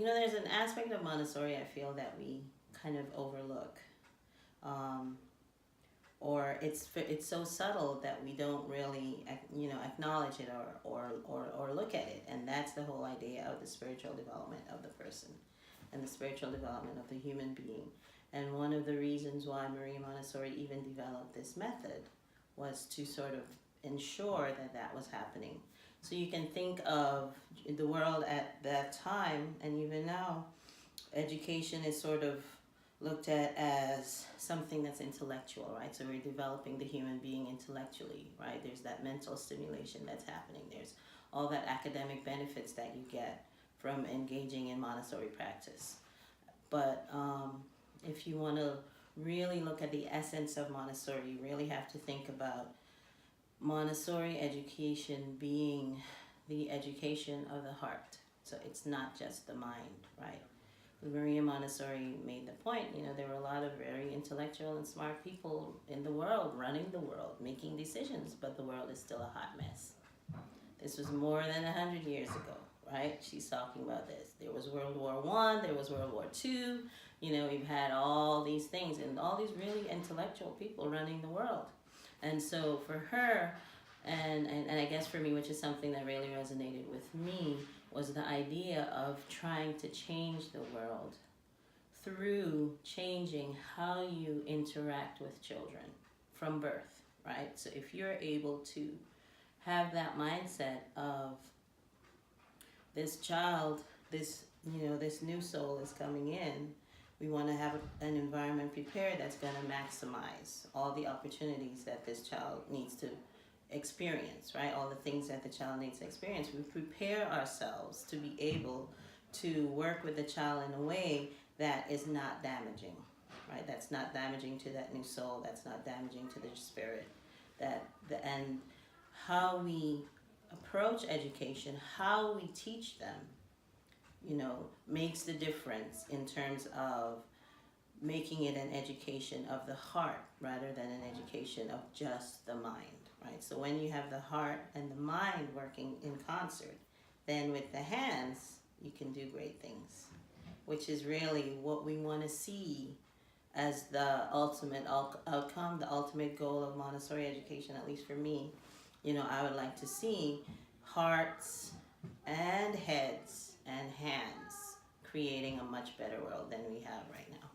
there's an aspect of Montessori I feel that we kind of overlook. Um, or it's so subtle that we don't really acknowledge it or look at it, and that's the whole idea of the spiritual development of the person and the spiritual development of the human being. And one of the reasons why Maria Montessori even developed this method was to sort of ensure that that was happening. So you can think of the world at that time, and even now, education is sort of looked at as something that's intellectual, right? So we're developing the human being intellectually, right? There's that mental stimulation that's happening. There's all that academic benefits that you get from engaging in Montessori practice. But if you want to really look at the essence of Montessori, you really have to think about Montessori education being the education of the heart. So it's not just the mind, right? Maria Montessori made the point, there were a lot of very intellectual and smart people in the world, running the world, making decisions, but the world is still a hot mess. This was more than 100 years ago, right? She's talking about this. There was World War I, there was World War II, we've had all these things and all these really intellectual people running the world. And so for her, and I guess for me, which is something that really resonated with me, was the idea of trying to change the world through changing how you interact with children from birth, right? So if you're able to have that mindset of this child, this new soul is coming in, we want to have an environment prepared that's going to maximize all the opportunities that this child needs to experience, right? All the things that the child needs to experience. We prepare ourselves to be able to work with the child in a way that is not damaging, right? That's not damaging to that new soul. That's not damaging to their spirit. And how we approach education, how we teach them, makes the difference in terms of making it an education of the heart rather than an education of just the mind. Right? So when you have the heart and the mind working in concert, then with the hands, you can do great things, which is really what we want to see as the ultimate outcome, the ultimate goal of Montessori education, at least for me. I would like to see hearts and heads and hands creating a much better world than we have right now.